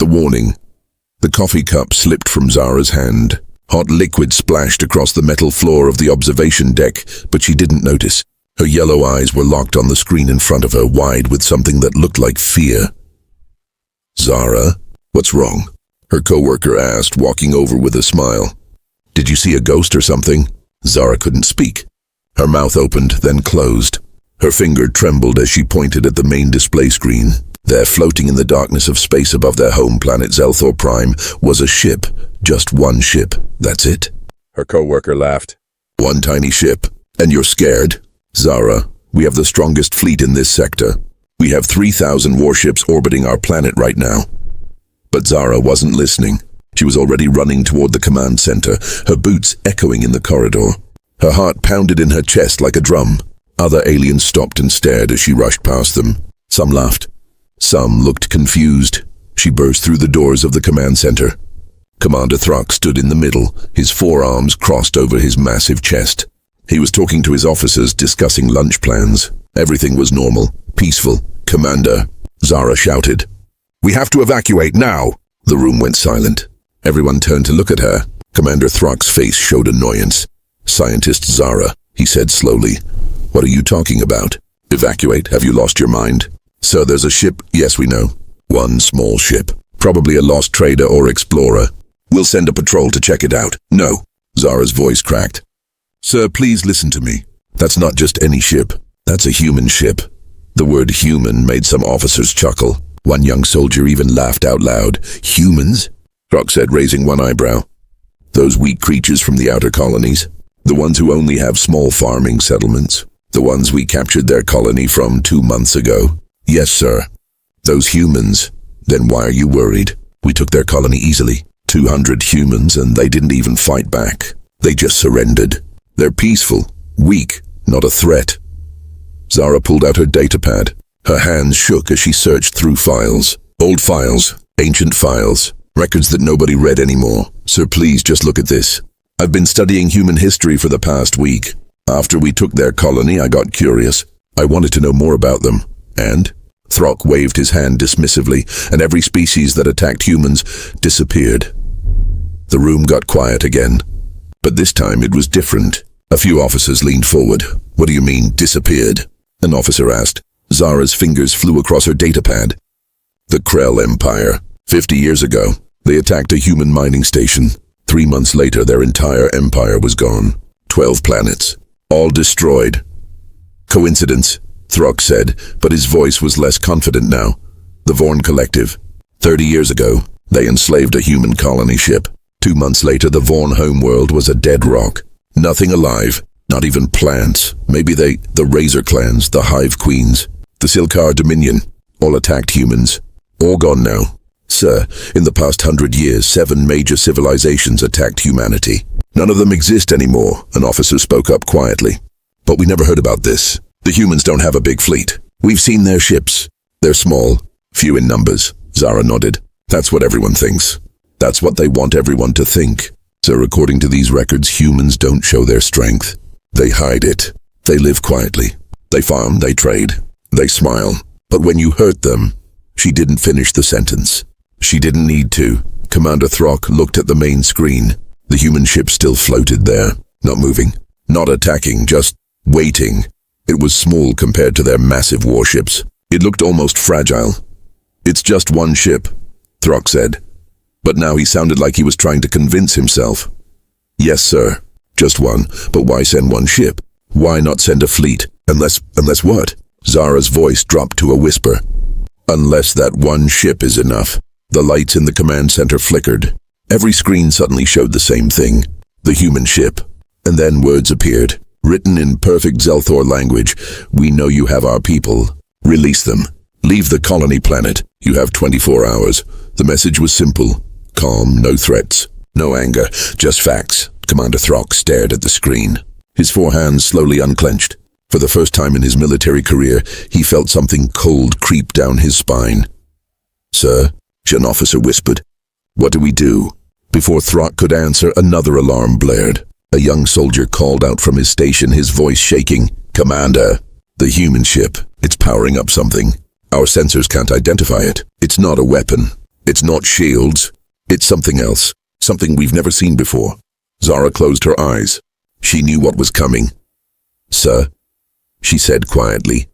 warning. The coffee cup slipped from Zara's hand. Hot liquid splashed across the metal floor of the observation deck, but she didn't notice. Her yellow eyes were locked on the screen in front of her, wide with something that looked like fear. "Zara, what's wrong?" her coworker asked, walking over with a smile. "Did you see a ghost or something?" Zara couldn't speak. Her mouth opened, then closed. Her finger trembled as she pointed at the main display screen. There, floating in the darkness of space above their home planet Zelthor Prime, was a ship. Just one ship. That's it? Her coworker laughed. "One tiny ship. And you're scared?" "Zara, we have the strongest fleet in this sector. We have 3,000 warships orbiting our planet right now." But Zara wasn't listening. She was already running toward the command center, her boots echoing in the corridor. Her heart pounded in her chest like a drum. Other aliens stopped and stared as she rushed past them. Some laughed. Some looked confused. She burst through the doors of the command center. Commander Throck stood in the middle, his forearms crossed over his massive chest. He was talking to his officers, discussing lunch plans. Everything was normal, peaceful. "Commander," Zara shouted. "We have to evacuate now." The room went silent. Everyone turned to look at her. Commander Throck's face showed annoyance. "Scientist Zara," he said slowly. "What are you talking about? Evacuate? Have you lost your mind?" "Sir, there's a ship." "Yes, we know. One small ship. Probably a lost trader or explorer. We'll send a patrol to check it out." "No." Zara's voice cracked. "Sir, please listen to me. That's not just any ship. That's a human ship." The word human made some officers chuckle. One young soldier even laughed out loud. "Humans?" Throck said, raising one eyebrow. "Those weak creatures from the outer colonies. The ones who only have small farming settlements. The ones we captured their colony from 2 months ago." "Yes, sir." "Those humans. Then why are you worried? We took their colony easily. 200 humans, and they didn't even fight back. They just surrendered. They're peaceful, weak, not a threat." Zara pulled out her datapad. Her hands shook as she searched through files. Old files, ancient files, records that nobody read anymore. "Sir, please just look at this. I've been studying human history for the past week. After we took their colony, I got curious. I wanted to know more about them. And?" Throck waved his hand dismissively, and every species that attacked humans disappeared. The room got quiet again. But this time it was different. A few officers leaned forward. "What do you mean, disappeared?" an officer asked. Zara's fingers flew across her datapad. "The Krell Empire. 50 years ago, they attacked a human mining station. 3 months later, their entire empire was gone. 12 planets. All destroyed." "Coincidence?" Throck said, but his voice was less confident now. "The Vorn Collective. 30 years ago, they enslaved a human colony ship. 2 months later, the Vorn homeworld was a dead rock. Nothing alive, not even plants. Maybe the Razor Clans, the Hive Queens, the Silkar Dominion, all attacked humans. All gone now. Sir, in the past 100 years, 7 major civilizations attacked humanity. None of them exist anymore," an officer spoke up quietly. "But we never heard about this. The humans don't have a big fleet. We've seen their ships. They're small, few in numbers." Zara nodded. "That's what everyone thinks. That's what they want everyone to think. Sir, according to these records, humans don't show their strength. They hide it. They live quietly. They farm, they trade, they smile. But when you hurt them..." She didn't finish the sentence. She didn't need to. Commander Throck looked at the main screen. The human ship still floated there, not moving, not attacking, just waiting. It was small compared to their massive warships. It looked almost fragile. "It's just one ship," Throck said. But now he sounded like he was trying to convince himself. "Yes, sir. Just one. But why send one ship? Why not send a fleet? Unless what?" Zara's voice dropped to a whisper. "Unless that one ship is enough." The lights in the command center flickered. Every screen suddenly showed the same thing. The human ship. And then words appeared. Written in perfect Zelthor language. "We know you have our people. Release them. Leave the colony planet. You have 24 hours. The message was simple. Calm, no threats. No anger, just facts. Commander Throck stared at the screen. His 4 hands slowly unclenched. For the first time in his military career, he felt something cold creep down his spine. "Sir," an officer whispered. "What do we do?" Before Throck could answer, another alarm blared. A young soldier called out from his station, his voice shaking. "Commander, the human ship. It's powering up something. Our sensors can't identify it. It's not a weapon. It's not shields. It's something else. Something we've never seen before. Zara closed her eyes. She knew what was coming. Sir, she said quietly.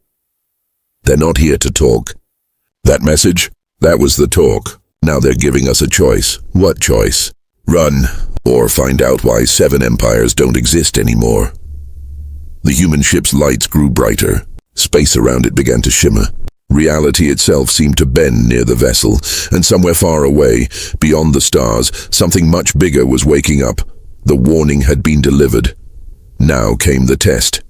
They're not here to talk. That message? That was the talk. Now they're giving us a choice. What choice? Run, or find out why 7 empires don't exist anymore. The human ship's lights grew brighter. Space around it began to shimmer. Reality itself seemed to bend near the vessel, and somewhere far away, beyond the stars, something much bigger was waking up. The warning had been delivered. Now came the test.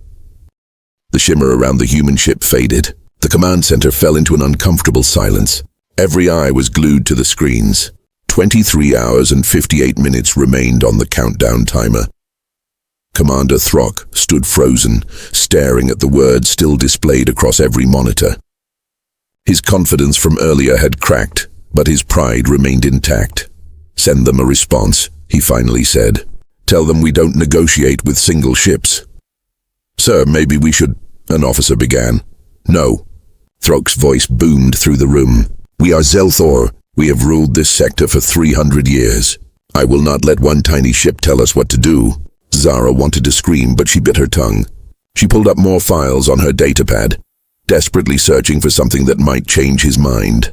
The shimmer around the human ship faded. The command center fell into an uncomfortable silence. Every eye was glued to the screens. 23 hours and 58 minutes remained on the countdown timer. Commander Throck stood frozen, staring at the words still displayed across every monitor. His confidence from earlier had cracked, but his pride remained intact. Send them a response, he finally said. Tell them we don't negotiate with single ships. Sir, maybe we should... An officer began. No. Throck's voice boomed through the room. We are Zelthor. We have ruled this sector for 300 years. I will not let one tiny ship tell us what to do. Zara wanted to scream, but she bit her tongue. She pulled up more files on her datapad, desperately searching for something that might change his mind.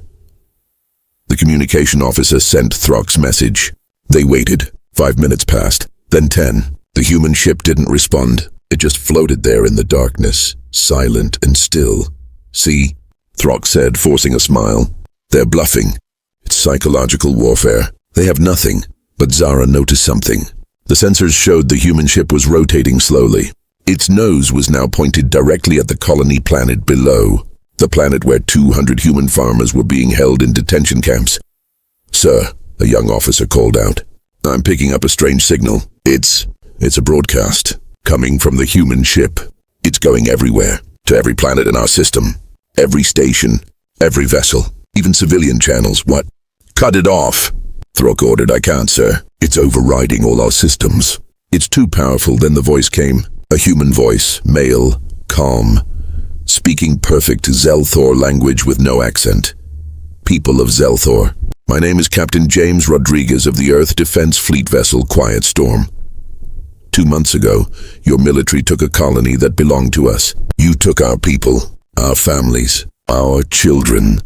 The communication officer sent Throck's message. They waited. 5 minutes passed, then 10. The human ship didn't respond. It just floated there in the darkness, silent and still. See? Throck said, forcing a smile. They're bluffing. It's psychological warfare. They have nothing. But Zara noticed something. The sensors showed the human ship was rotating slowly. Its nose was now pointed directly at the colony planet below, the planet where 200 human farmers were being held in detention camps. Sir, a young officer called out. I'm picking up a strange signal. It's a broadcast, coming from the human ship. It's going everywhere, to every planet in our system. Every station, every vessel, even civilian channels. What? Cut it off. Throck ordered. I can't, sir. It's overriding all our systems. It's too powerful. Then the voice came. A human voice, male, calm, speaking perfect Zelthor language with no accent. People of Zelthor, my name is Captain James Rodriguez of the Earth Defense Fleet vessel Quiet Storm. 2 months ago, your military took a colony that belonged to us. You took our people, our families, our children.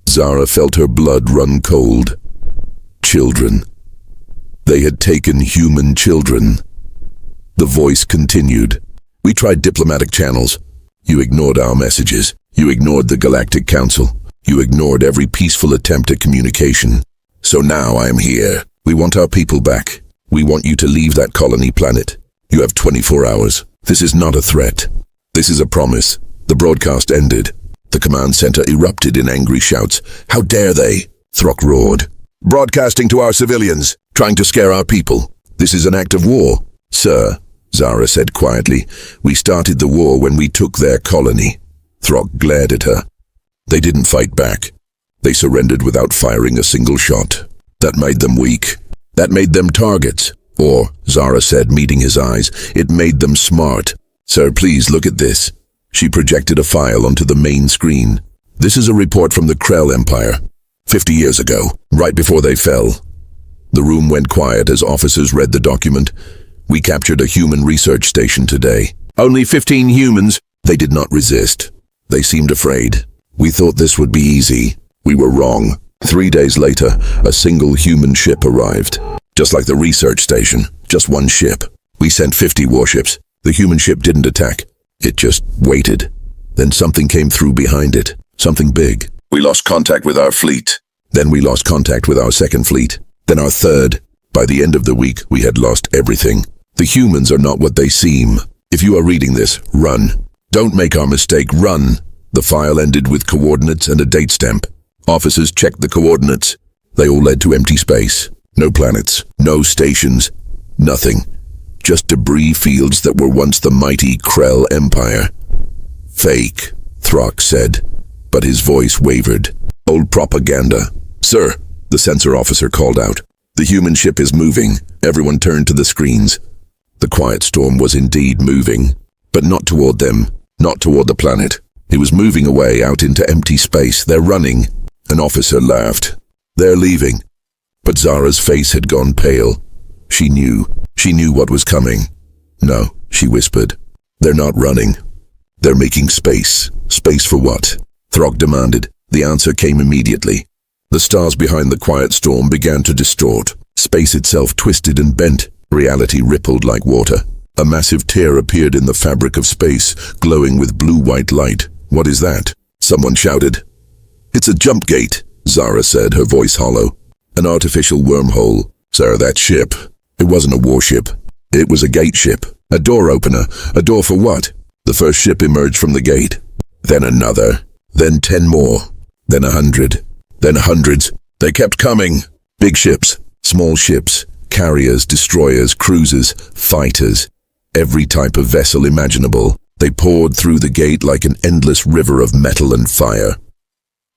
Zara felt her blood run cold. Children. They had taken human children. The voice continued. We tried diplomatic channels. You ignored our messages. You ignored the Galactic Council. You ignored every peaceful attempt at communication. So now I am here. We want our people back. We want you to leave that colony planet. You have 24 hours. This is not a threat. This is a promise. The broadcast ended. The command center erupted in angry shouts. How dare they? Throck roared. Broadcasting to our civilians, trying to scare our people. This is an act of war. Sir, Zara said quietly, we started the war when we took their colony. Throck glared at her. They didn't fight back. They surrendered without firing a single shot. That made them weak. That made them targets. Or, Zara said, meeting his eyes, it made them smart. Sir, please look at this. She projected a file onto the main screen. This is a report from the Krell Empire. 50 years ago, right before they fell. The room went quiet as officers read the document. We captured a human research station today. Only 15 humans. They did not resist. They seemed afraid. We thought this would be easy. We were wrong. 3 days later, a single human ship arrived. Just like the research station. Just one ship. We sent 50 warships. The human ship didn't attack. It just waited. Then something came through behind it. Something big. We lost contact with our fleet. Then we lost contact with our second fleet. Then our third. By the end of the week, we had lost everything. The humans are not what they seem. If you are reading this, run. Don't make our mistake, run. The file ended with coordinates and a date stamp. Officers checked the coordinates. They all led to empty space. No planets, no stations, nothing. Just debris fields that were once the mighty Krell Empire. Fake, Throck said, but his voice wavered. Old propaganda. Sir, the sensor officer called out. The human ship is moving. Everyone turned to the screens. The Quiet Storm was indeed moving, but not toward them, not toward the planet. It was moving away out into empty space. They're running. An officer laughed. They're leaving. But Zara's face had gone pale. She knew what was coming. No, she whispered. They're not running. They're making space. Space for what? Throg demanded. The answer came immediately. The stars behind the quiet storm began to distort. Space itself twisted and bent. Reality rippled like water. A massive tear appeared in the fabric of space, glowing with blue-white light. What is that? Someone shouted. It's a jump gate, Zara said, her voice hollow. An artificial wormhole. Sir, that ship. It wasn't a warship. It was a gate ship. A door opener. A door for what? The first ship emerged from the gate. Then another. Then 10 more. Then 100. Then hundreds. They kept coming. Big ships. Small ships. Carriers, destroyers, cruisers, fighters. Every type of vessel imaginable. They poured through the gate like an endless river of metal and fire.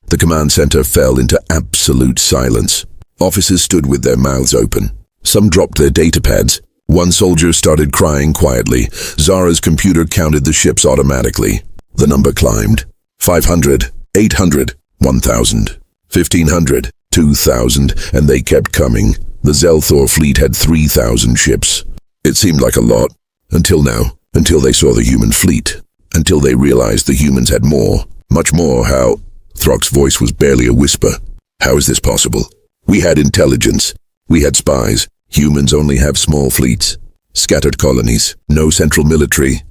The command center fell into absolute silence. Officers stood with their mouths open. Some dropped their data pads. One soldier started crying quietly. Zara's computer counted the ships automatically. The number climbed. 500, 800, 1,000, 1,500, 2,000, and they kept coming. The Zelthor fleet had 3,000 ships. It seemed like a lot. Until now. Until they saw the human fleet. Until they realized the humans had more. Much more. How? Throg's voice was barely a whisper. How is this possible? We had intelligence. We had spies. Humans only have small fleets. Scattered colonies. No central military.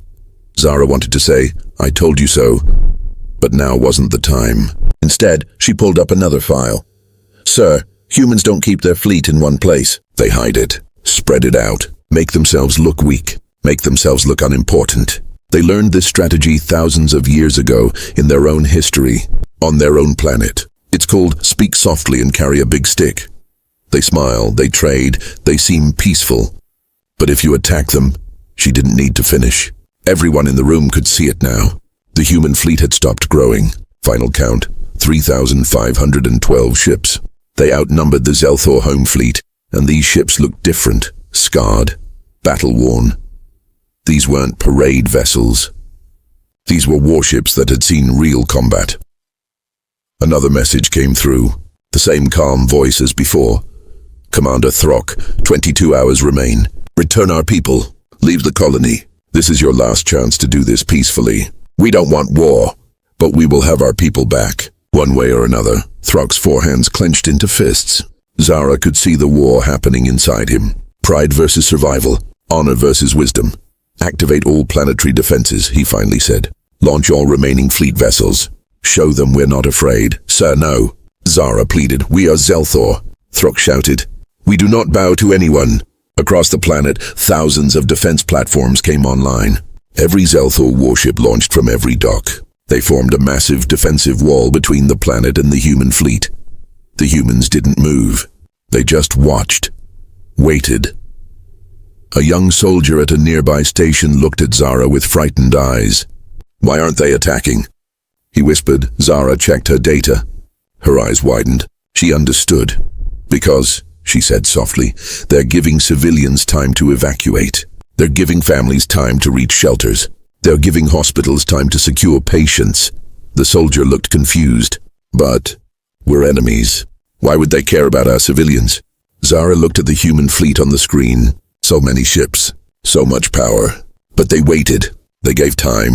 Zara wanted to say, I told you so. But now wasn't the time. Instead, she pulled up another file. Sir, humans don't keep their fleet in one place. They hide it. Spread it out. Make themselves look weak. Make themselves look unimportant. They learned this strategy thousands of years ago in their own history, on their own planet. It's called speak softly and carry a big stick. They smile, they trade, they seem peaceful. But if you attack them, she didn't need to finish. Everyone in the room could see it now. The human fleet had stopped growing. Final count, 3,512 ships. They outnumbered the Zelthor home fleet, and these ships looked different, scarred, battle-worn. These weren't parade vessels. These were warships that had seen real combat. Another message came through, the same calm voice as before. Commander Throg, 22 hours remain. Return our people. Leave the colony. This is your last chance to do this peacefully. We don't want war, but we will have our people back, one way or another. Throg's forehands clenched into fists. Zara could see the war happening inside him. Pride versus survival. Honor versus wisdom. Activate all planetary defenses, he finally said. Launch all remaining fleet vessels. Show them we're not afraid. Sir, no. Zara pleaded. We are Zelthor. Throg shouted. We do not bow to anyone. Across the planet, thousands of defense platforms came online. Every Zelthor warship launched from every dock. They formed a massive defensive wall between the planet and the human fleet. The humans didn't move. They just watched. Waited. A young soldier at a nearby station looked at Zara with frightened eyes. Why aren't they attacking? He whispered. Zara checked her data. Her eyes widened. She understood. Because, she said softly, they're giving civilians time to evacuate. They're giving families time to reach shelters. They're giving hospitals time to secure patients. The soldier looked confused. But, we're enemies. Why would they care about our civilians? Zara looked at the human fleet on the screen. So many ships, so much power. But they waited. They gave time.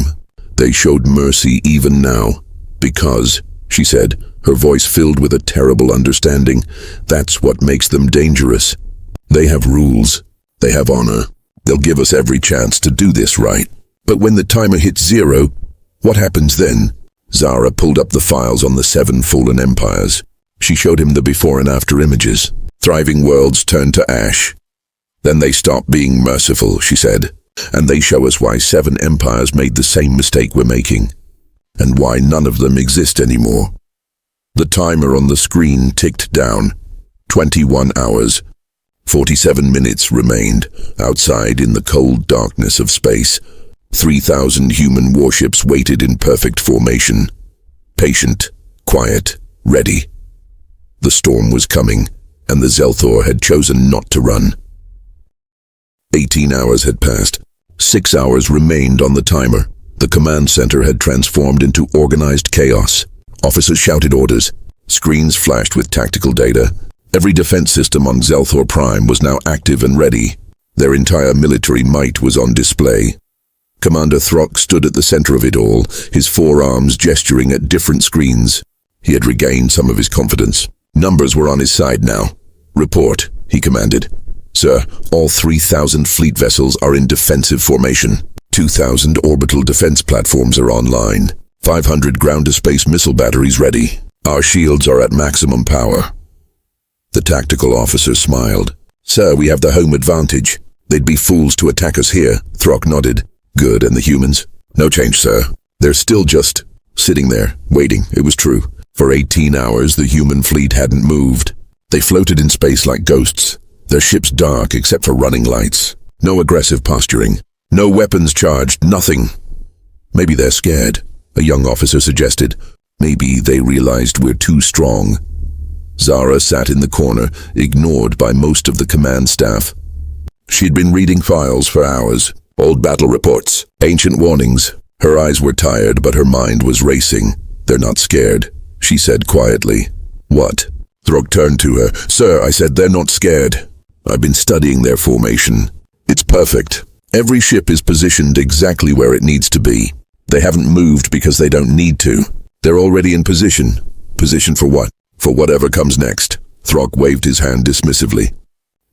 They showed mercy even now. Because, she said, her voice filled with a terrible understanding, that's what makes them dangerous. They have rules. They have honor. They'll give us every chance to do this right. But when the timer hits 0, what happens then? Zara pulled up the files on the 7 fallen empires. She showed him the before and after images. Thriving worlds turned to ash. Then they stop being merciful, she said, and they show us why 7 empires made the same mistake we're making, and why none of them exist anymore. The timer on the screen ticked down. 21 hours. 47 minutes remained, outside in the cold darkness of space. 3,000 human warships waited in perfect formation. Patient, quiet, ready. The storm was coming, and the Zelthor had chosen not to run. 18 hours had passed. 6 hours remained on the timer. The command center had transformed into organized chaos. Officers shouted orders. Screens flashed with tactical data. Every defense system on Zelthor Prime was now active and ready. Their entire military might was on display. Commander Throck stood at the center of it all, his forearms gesturing at different screens. He had regained some of his confidence. Numbers were on his side now. "Report," he commanded. "Sir, all 3,000 fleet vessels are in defensive formation. 2,000 orbital defense platforms are online. 500 ground-to-space missile batteries ready. Our shields are at maximum power." The tactical officer smiled. "Sir, we have the home advantage. They'd be fools to attack us here." Throck nodded. "Good, and the humans?" "No change, sir. They're still just sitting there, waiting." It was true. For 18 hours, the human fleet hadn't moved. They floated in space like ghosts, their ships dark except for running lights. No aggressive posturing. No weapons charged, nothing. "Maybe they're scared," a young officer suggested. "Maybe they realized we're too strong." Zara sat in the corner, ignored by most of the command staff. She'd been reading files for hours, old battle reports, ancient warnings. Her eyes were tired, but her mind was racing. "They're not scared," she said quietly. "What?" Throck turned to her. "Sir, I said they're not scared. I've been studying their formation. It's perfect. Every ship is positioned exactly where it needs to be. They haven't moved because they don't need to. They're already in position. Position for what? For whatever comes next." Throck waved his hand dismissively.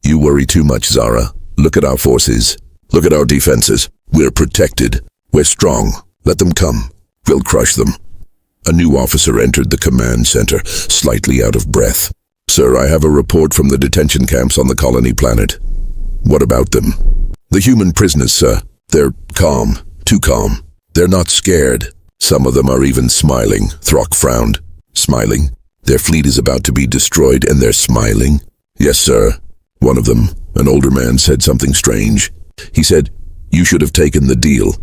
"You worry too much, Zara. Look at our forces. Look at our defenses. We're protected. We're strong. Let them come. We'll crush them." A new officer entered the command center, slightly out of breath. "Sir, I have a report from the detention camps on the colony planet." "What about them?" "The human prisoners, sir. They're calm. Too calm. They're not scared. Some of them are even smiling." Throck frowned. "Smiling? Their fleet is about to be destroyed and they're smiling?" "Yes, sir." One of them, an older man, said something strange. He said, "You should have taken the deal."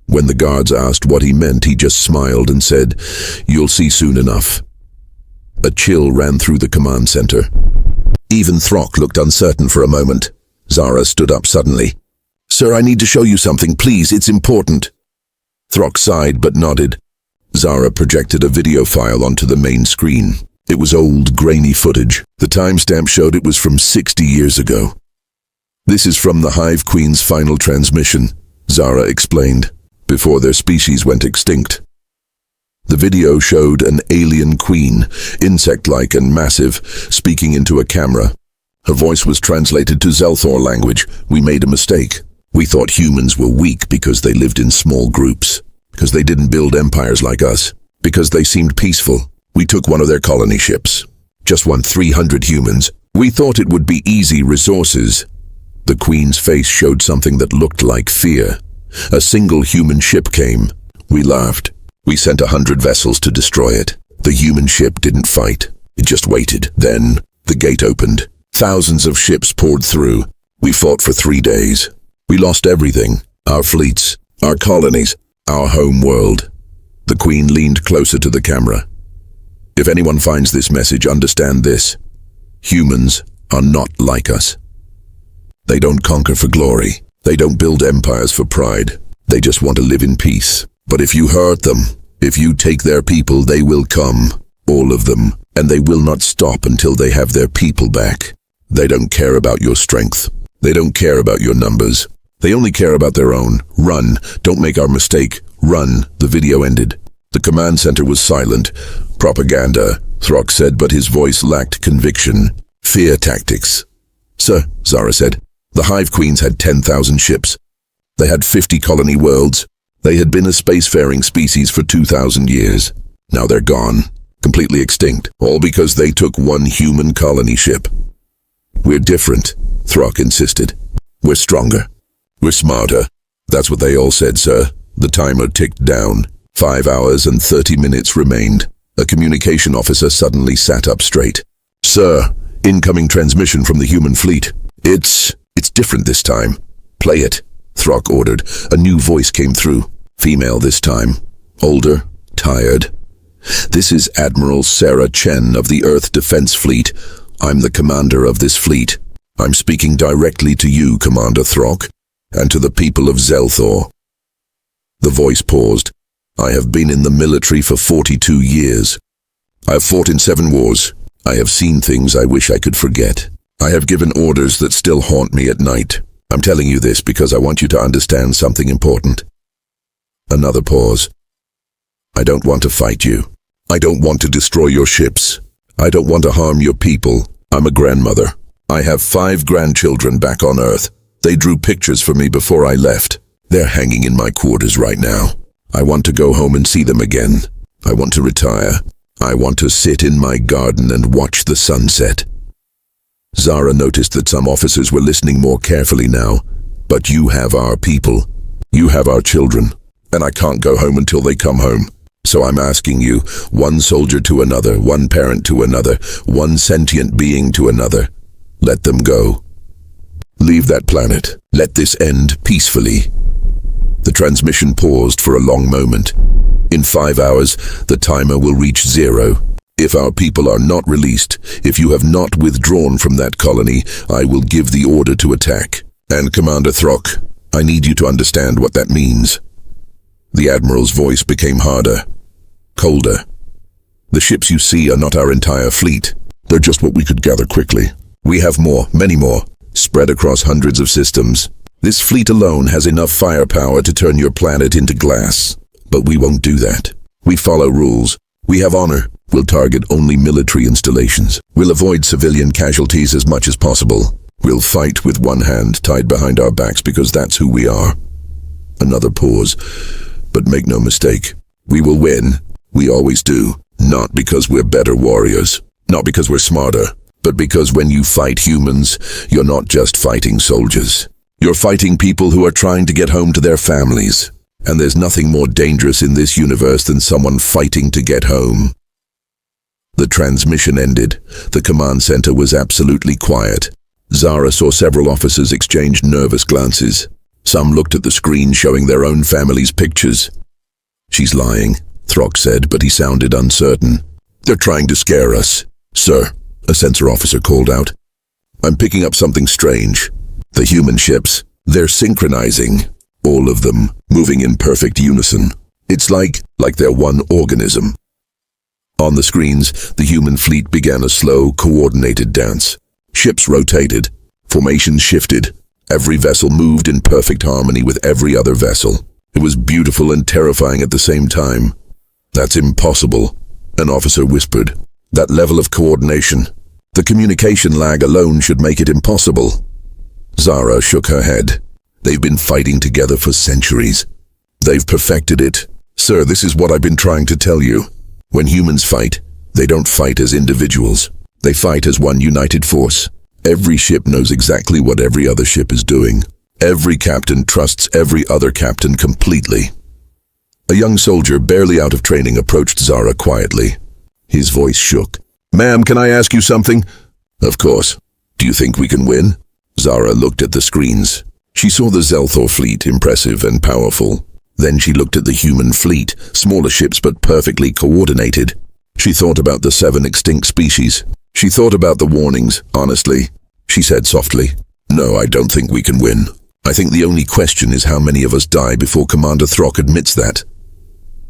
When the guards asked what he meant, he just smiled and said, "You'll see soon enough." A chill ran through the command center. Even Throck looked uncertain for a moment. Zara stood up suddenly. "Sir, I need to show you something, please. It's important." Throck sighed but nodded. Zara projected a video file onto the main screen. It was old, grainy footage. The timestamp showed it was from 60 years ago. "This is from the Hive Queen's final transmission," Zara explained, "before their species went extinct." The video showed an alien queen, insect-like and massive, speaking into a camera. Her voice was translated to Zelthor language. "We made a mistake. We thought humans were weak because they lived in small groups, because they didn't build empires like us, because they seemed peaceful. We took one of their colony ships. Just 300 humans. We thought it would be easy resources." The queen's face showed something that looked like fear. "A single human ship came. We laughed. We sent 100 vessels to destroy it. The human ship didn't fight. It just waited. Then the gate opened. Thousands of ships poured through. We fought for 3 days. We lost everything. Our fleets, our colonies, our home world." The queen leaned closer to the camera. "If anyone finds this message, understand this. Humans are not like us. They don't conquer for glory. They don't build empires for pride. They just want to live in peace. But if you hurt them, if you take their people, they will come. All of them. And they will not stop until they have their people back. They don't care about your strength. They don't care about your numbers. They only care about their own. Run. Don't make our mistake. Run." The video ended. The command center was silent. "Propaganda," Throck said, but his voice lacked conviction. "Fear tactics." "Sir," Zara said, "the Hive Queens had 10,000 ships. They had 50 colony worlds. They had been a spacefaring species for 2,000 years. Now they're gone, completely extinct, all because they took one human colony ship." "We're different," Throck insisted. "We're stronger. We're smarter." "That's what they all said, sir." The timer ticked down. 5 hours and 30 minutes remained. A communication officer suddenly sat up straight. "Sir, incoming transmission from the human fleet. It's different this time." "Play it," Throck ordered. A new voice came through. Female this time. Older, tired. "This is Admiral Sarah Chen of the Earth Defense Fleet. I'm the commander of this fleet. I'm speaking directly to you, Commander Throck, and to the people of Zelthor." The voice paused. "I have been in the military for 42 years. I have fought in 7 wars. I have seen things I wish I could forget. I have given orders that still haunt me at night. I'm telling you this because I want you to understand something important. Another pause. I don't want to fight you. I don't want to destroy your ships. I don't want to harm your people. I'm a grandmother. I have 5 grandchildren back on Earth. They drew pictures for me before I left. They're hanging in my quarters right now. I want to go home and see them again. I want to retire. I want to sit in my garden and watch the sunset. Zara noticed that some officers were listening more carefully now. But you have our people. You have our children. And I can't go home until they come home. So I'm asking you, one soldier to another, one parent to another, one sentient being to another. Let them go. Leave that planet. Let this end peacefully. The transmission paused for a long moment. In 5 hours, the timer will reach 0. If our people are not released, if you have not withdrawn from that colony, I will give the order to attack. And Commander Throck, I need you to understand what that means. The Admiral's voice became harder, colder. The ships you see are not our entire fleet. They're just what we could gather quickly. We have more, many more, spread across hundreds of systems. This fleet alone has enough firepower to turn your planet into glass. But we won't do that. We follow rules. We have honor. We'll target only military installations. We'll avoid civilian casualties as much as possible. We'll fight with one hand tied behind our backs because that's who we are. Another pause. But make no mistake, we will win. We always do. Not because we're better warriors. Not because we're smarter. But because when you fight humans, you're not just fighting soldiers. You're fighting people who are trying to get home to their families. And there's nothing more dangerous in this universe than someone fighting to get home. The transmission ended. The command center was absolutely quiet. Zara saw several officers exchange nervous glances. Some looked at the screen showing their own families' pictures. She's lying, Throck said, but he sounded uncertain. They're trying to scare us. Sir, a sensor officer called out. I'm picking up something strange. The human ships, they're synchronizing. All of them, moving in perfect unison. It's like they're one organism. On the screens, the human fleet began a slow, coordinated dance. Ships rotated. Formations shifted. Every vessel moved in perfect harmony with every other vessel. It was beautiful and terrifying at the same time. That's impossible, an officer whispered. That level of coordination. The communication lag alone should make it impossible. Zara shook her head. They've been fighting together for centuries. They've perfected it. Sir, this is what I've been trying to tell you. When humans fight, they don't fight as individuals. They fight as one united force. Every ship knows exactly what every other ship is doing. Every captain trusts every other captain completely. A young soldier, barely out of training, approached Zara quietly. His voice shook. Ma'am, can I ask you something? Of course. Do you think we can win? Zara looked at the screens. She saw the Zelthor fleet, impressive and powerful. Then she looked at the human fleet, smaller ships but perfectly coordinated. She thought about the 7 extinct species. She thought about the warnings, honestly. She said softly, No, I don't think we can win. I think the only question is how many of us die before Commander Throck admits that.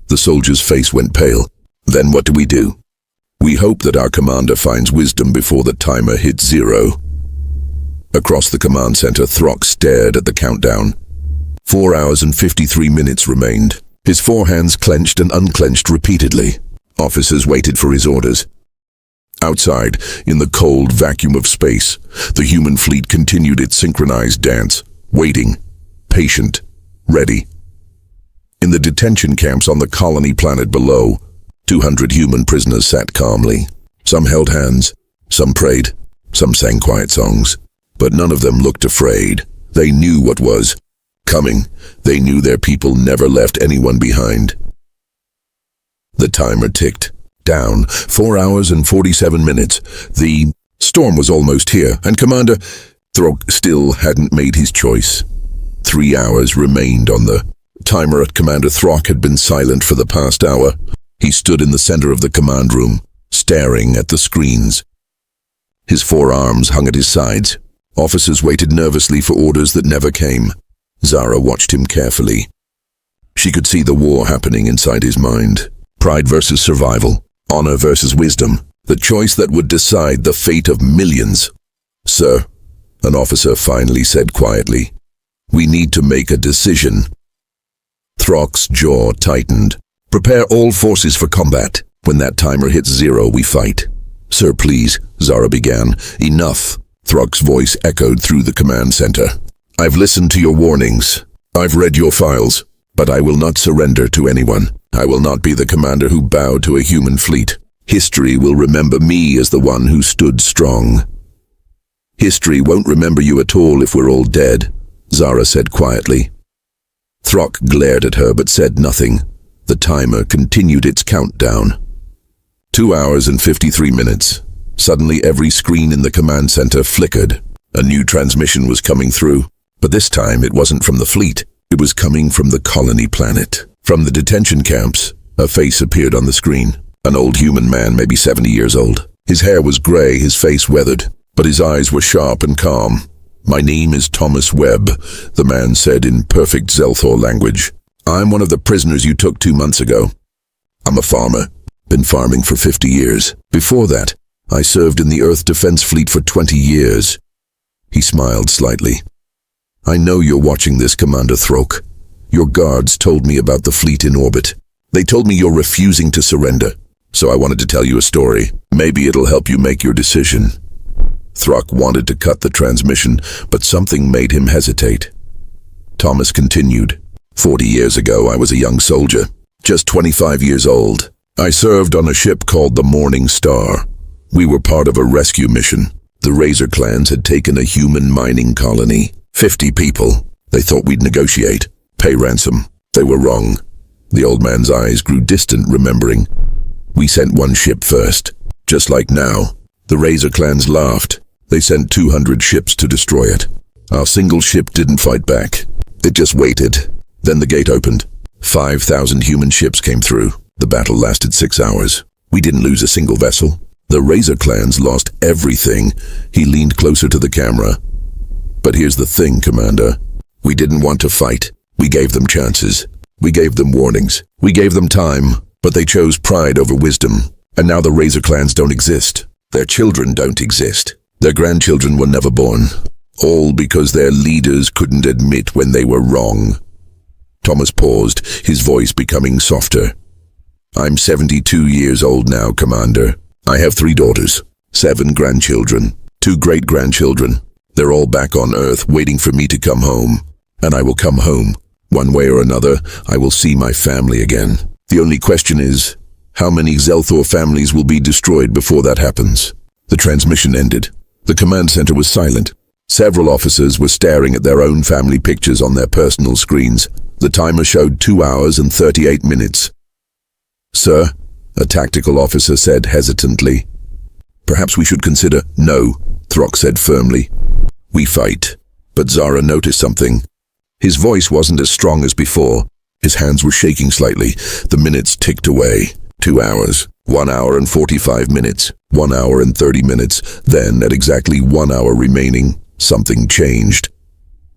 The soldier's face went pale. Then what do? We hope that our commander finds wisdom before the timer hits 0. Across the command center, Throck stared at the countdown. 4 hours and 53 minutes remained. His 4 hands clenched and unclenched repeatedly. Officers waited for his orders. Outside, in the cold vacuum of space, the human fleet continued its synchronized dance, waiting, patient, ready. In the detention camps on the colony planet below, 200 human prisoners sat calmly. Some held hands, some prayed, some sang quiet songs. But none of them looked afraid. They knew what was coming. They knew their people never left anyone behind. The timer ticked down. 4 hours and 47 minutes. The storm was almost here, and Commander Throck still hadn't made his choice. 3 hours remained on the timer. Commander Throck had been silent for the past hour. He stood in the center of the command room, staring at the screens. His 4 arms hung at his sides. Officers waited nervously for orders that never came. Zara watched him carefully. She could see the war happening inside his mind. Pride versus survival. Honor versus wisdom. The choice that would decide the fate of millions. Sir, an officer finally said quietly, we need to make a decision. Throck's jaw tightened. Prepare all forces for combat. When that timer hits 0, we fight. Sir, please, Zara began. Enough. Throck's voice echoed through the command center. I've listened to your warnings. I've read your files, but I will not surrender to anyone. I will not be the commander who bowed to a human fleet. History will remember me as the one who stood strong. History won't remember you at all if we're all dead, Zara said quietly. Throck glared at her but said nothing. The timer continued its countdown. 2 hours and 53 minutes. Suddenly every screen in the command center flickered. A new transmission was coming through, but this time it wasn't from the fleet. It was coming from the colony planet. From the detention camps, a face appeared on the screen. An old human man, maybe 70 years old. His hair was gray, his face weathered, but his eyes were sharp and calm. My name is Thomas Webb, the man said in perfect Zelthor language. I'm one of the prisoners you took 2 months ago. I'm a farmer. Been farming for 50 years. Before that, I served in the Earth Defense Fleet for 20 years. He smiled slightly. I know you're watching this, Commander Throck. Your guards told me about the fleet in orbit. They told me you're refusing to surrender, so I wanted to tell you a story. Maybe it'll help you make your decision. Throck wanted to cut the transmission, but something made him hesitate. Thomas continued. 40 years ago, I was a young soldier, just 25 years old. I served on a ship called the Morning Star. We were part of a rescue mission. The Razor clans had taken a human mining colony. 50 people. They thought we'd negotiate, pay ransom. They were wrong. The old man's eyes grew distant, remembering. We sent one ship first. Just like now. The Razor clans laughed. They sent 200 ships to destroy it. Our single ship didn't fight back. It just waited. Then the gate opened. 5,000 human ships came through. The battle lasted 6 hours. We didn't lose a single vessel. The Razor clans lost everything. He leaned closer to the camera. But here's the thing, Commander. We didn't want to fight. We gave them chances. We gave them warnings. We gave them time. But they chose pride over wisdom. And now the Razor clans don't exist. Their children don't exist. Their grandchildren were never born. All because their leaders couldn't admit when they were wrong. Thomas paused, his voice becoming softer. I'm 72 years old now, Commander. I have 3 daughters, 7 grandchildren, 2 great-grandchildren. They're all back on Earth waiting for me to come home. And I will come home. One way or another, I will see my family again. The only question is, how many Zelthor families will be destroyed before that happens? The transmission ended. The command center was silent. Several officers were staring at their own family pictures on their personal screens. The timer showed 2 hours and 38 minutes. Sir, a tactical officer said hesitantly. Perhaps we should consider— No, Throck said firmly. We fight. But Zara noticed something. His voice wasn't as strong as before. His hands were shaking slightly. The minutes ticked away. 2 hours, 1 hour and 45 minutes, 1 hour and 30 minutes. Then, at exactly 1 hour remaining, something changed.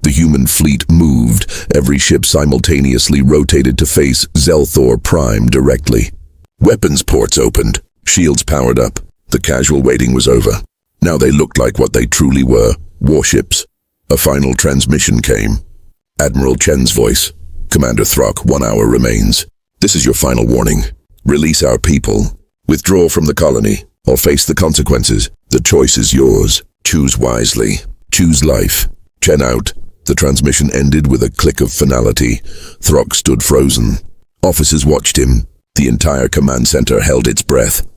The human fleet moved. Every ship simultaneously rotated to face Zelthor Prime directly. Weapons ports opened. Shields powered up. The casual waiting was over. Now they looked like what they truly were, warships. A final transmission came. Admiral Chen's voice. Commander Throck, 1 hour remains. This is your final warning. Release our people. Withdraw from the colony, or face the consequences. The choice is yours. Choose wisely. Choose life. Chen out. The transmission ended with a click of finality. Throck stood frozen. Officers watched him. The entire command center held its breath.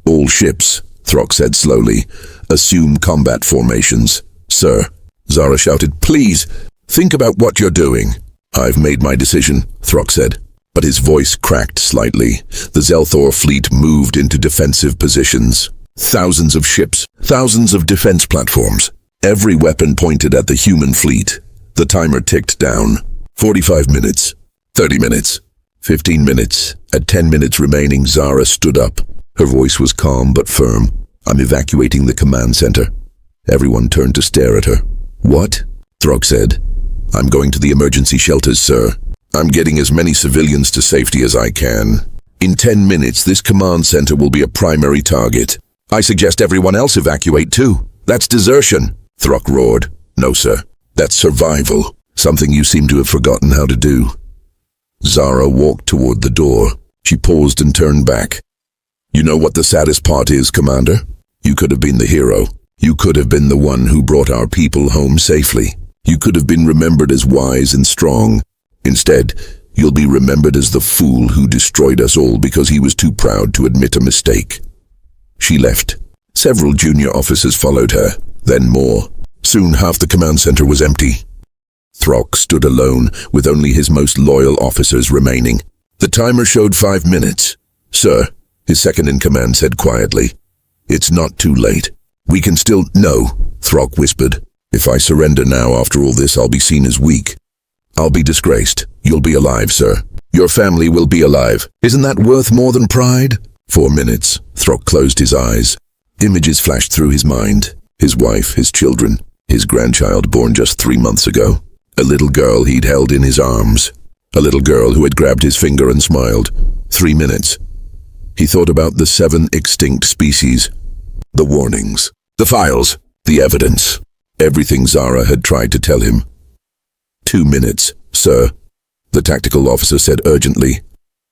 All ships, Throck said slowly, assume combat formations. Sir, Zara shouted, please, think about what you're doing. I've made my decision, Throck said. But his voice cracked slightly. The Zelthor fleet moved into defensive positions. Thousands of ships, thousands of defense platforms. Every weapon pointed at the human fleet. The timer ticked down. 45 minutes. 30 minutes. 15 minutes. At 10 minutes remaining, Zara stood up. Her voice was calm but firm. I'm evacuating the command center. Everyone turned to stare at her. What? Throck said. I'm going to the emergency shelters, sir. I'm getting as many civilians to safety as I can. In 10 minutes, this command center will be a primary target. I suggest everyone else evacuate too. That's desertion, Throck roared. No, sir. That's survival. Something you seem to have forgotten how to do. Zara walked toward the door. She paused and turned back. You know what the saddest part is, Commander? You could have been the hero. You could have been the one who brought our people home safely. You could have been remembered as wise and strong. Instead, you'll be remembered as the fool who destroyed us all because he was too proud to admit a mistake. She left. Several junior officers followed her, then more. Soon half the command center was empty. Throck stood alone, with only his most loyal officers remaining. The timer showed 5 minutes. Sir, his second-in-command said quietly. It's not too late. We can still— No, Throck whispered. If I surrender now after all this, I'll be seen as weak. I'll be disgraced. You'll be alive, sir. Your family will be alive. Isn't that worth more than pride? 4 minutes. Throck closed his eyes. Images flashed through his mind. His wife, his children, his grandchild born just 3 months ago. A little girl he'd held in his arms. A little girl who had grabbed his finger and smiled. 3 minutes. He thought about the 7 extinct species. The warnings. The files. The evidence. Everything Zara had tried to tell him. 2 minutes, sir, the tactical officer said urgently.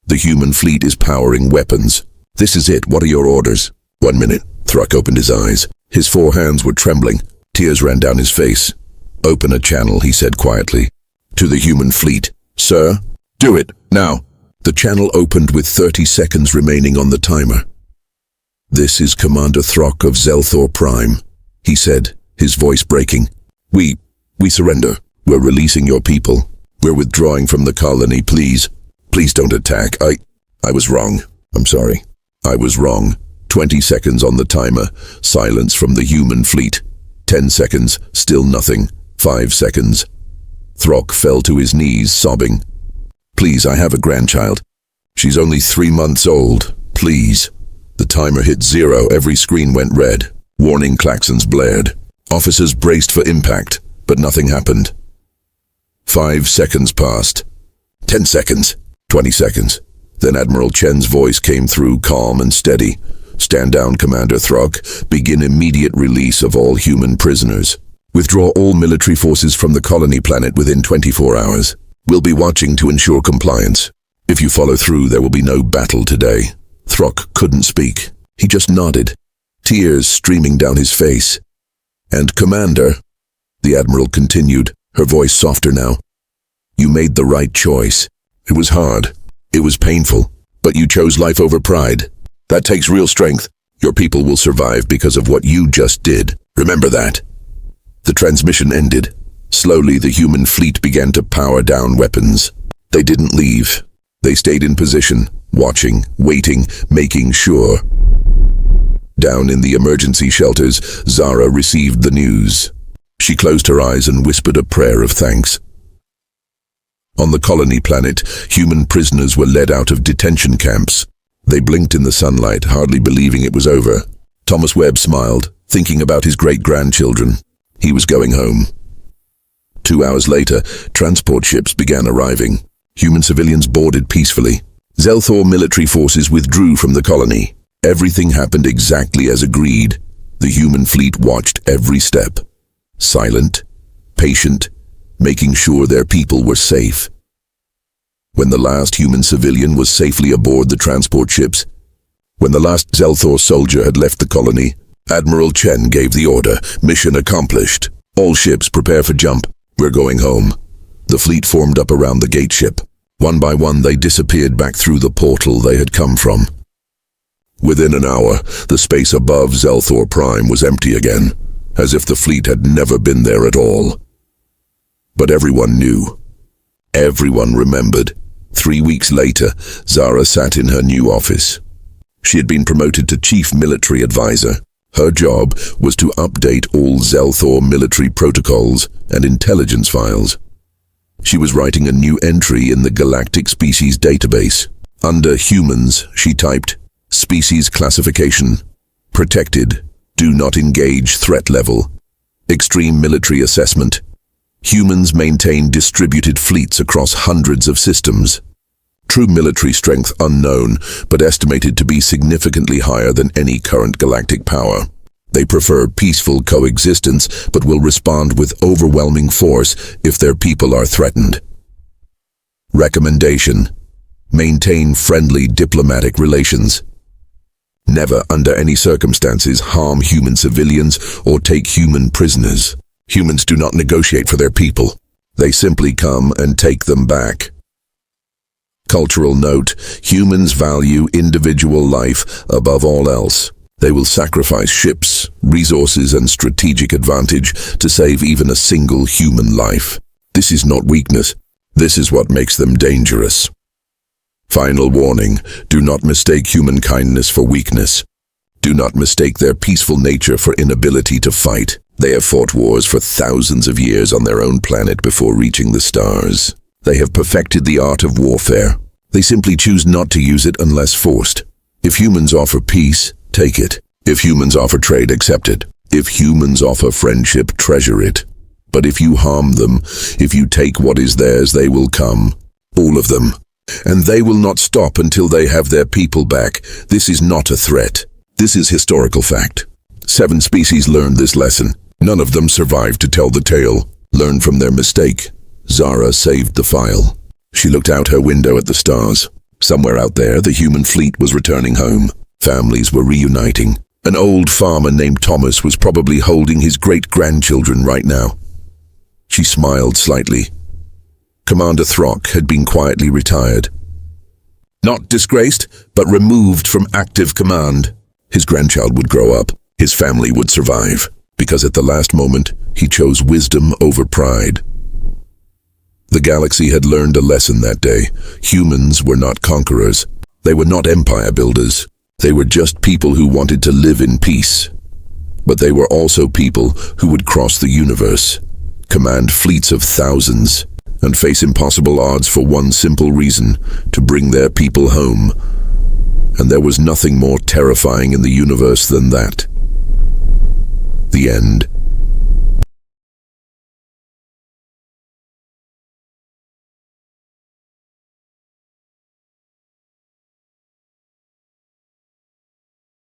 The human fleet is powering weapons. This is it. What are your orders? 1 minute. Throck opened his eyes. His 4 hands were trembling. Tears ran down his face. Open a channel, he said quietly. To the human fleet. Sir? Do it, now. The channel opened with 30 seconds remaining on the timer. This is Commander Throck of Zelthor Prime, he said, his voice breaking. We surrender. We're releasing your people. We're withdrawing from the colony, please. Please don't attack. I was wrong. I'm sorry. I was wrong. 20 seconds on the timer. Silence from the human fleet. 10 seconds. Still nothing. 5 seconds. Throck fell to his knees, sobbing. Please, I have a grandchild. She's only 3 months old. Please. The timer hit 0. Every screen went red. Warning klaxons blared. Officers braced for impact, but nothing happened. 5 seconds passed. 10 seconds. 20 seconds. Then Admiral Chen's voice came through, calm and steady. Stand down, Commander Throck. Begin immediate release of all human prisoners. Withdraw all military forces from the colony planet within 24 hours. We'll be watching to ensure compliance. If you follow through, there will be no battle today. Throck couldn't speak. He just nodded, tears streaming down his face. And Commander, the Admiral continued, her voice softer now, you made the right choice. It was hard. It was painful. But you chose life over pride. That takes real strength. Your people will survive because of what you just did. Remember that. The transmission ended. Slowly, the human fleet began to power down weapons. They didn't leave. They stayed in position, watching, waiting, making sure. Down in the emergency shelters, Zara received the news. She closed her eyes and whispered a prayer of thanks. On the colony planet, human prisoners were led out of detention camps. They blinked in the sunlight, hardly believing it was over. Thomas Webb smiled, thinking about his great-grandchildren. He was going home. 2 hours later, transport ships began arriving. Human civilians boarded peacefully. Zelthor military forces withdrew from the colony. Everything happened exactly as agreed. The human fleet watched every step. Silent, patient, making sure their people were safe. When the last human civilian was safely aboard the transport ships, when the last Zelthor soldier had left the colony, Admiral Chen gave the order, mission accomplished. All ships prepare for jump. We're going home. The fleet formed up around the gate ship. One by one they disappeared back through the portal they had come from. Within an hour, the space above Zelthor Prime was empty again, as if the fleet had never been there at all. But everyone knew. Everyone remembered. 3 weeks later, Zara sat in her new office. She had been promoted to Chief Military Advisor. Her job was to update all Zelthor military protocols and intelligence files. She was writing a new entry in the Galactic Species Database. Under Humans, she typed, Species Classification, Protected, Do Not Engage Threat Level, Extreme Military Assessment. Humans maintain distributed fleets across hundreds of systems. True military strength unknown, but estimated to be significantly higher than any current galactic power. They prefer peaceful coexistence, but will respond with overwhelming force if their people are threatened. Recommendation: maintain friendly diplomatic relations. Never, under any circumstances, harm human civilians or take human prisoners. Humans do not negotiate for their people. They simply come and take them back. Cultural note: humans value individual life above all else. They will sacrifice ships, resources, and strategic advantage to save even a single human life. This is not weakness. This is what makes them dangerous. Final warning: do not mistake human kindness for weakness. Do not mistake their peaceful nature for inability to fight. They have fought wars for thousands of years on their own planet before reaching the stars. They have perfected the art of warfare. They simply choose not to use it unless forced. If humans offer peace, take it. If humans offer trade, accept it. If humans offer friendship, treasure it. But if you harm them, if you take what is theirs, they will come. All of them. And they will not stop until they have their people back. This is not a threat. This is historical fact. 7 species learned this lesson. None of them survived to tell the tale. Learn from their mistake. Zara saved the file. She looked out her window at the stars. Somewhere out there, the human fleet was returning home. Families were reuniting. An old farmer named Thomas was probably holding his great-grandchildren right now. She smiled slightly. Commander Throck had been quietly retired. Not disgraced, but removed from active command. His grandchild would grow up. His family would survive. Because at the last moment, he chose wisdom over pride. The galaxy had learned a lesson that day. Humans were not conquerors. They were not empire builders. They were just people who wanted to live in peace. But they were also people who would cross the universe, command fleets of thousands, and face impossible odds for one simple reason: to bring their people home. And there was nothing more terrifying in the universe than that. The end.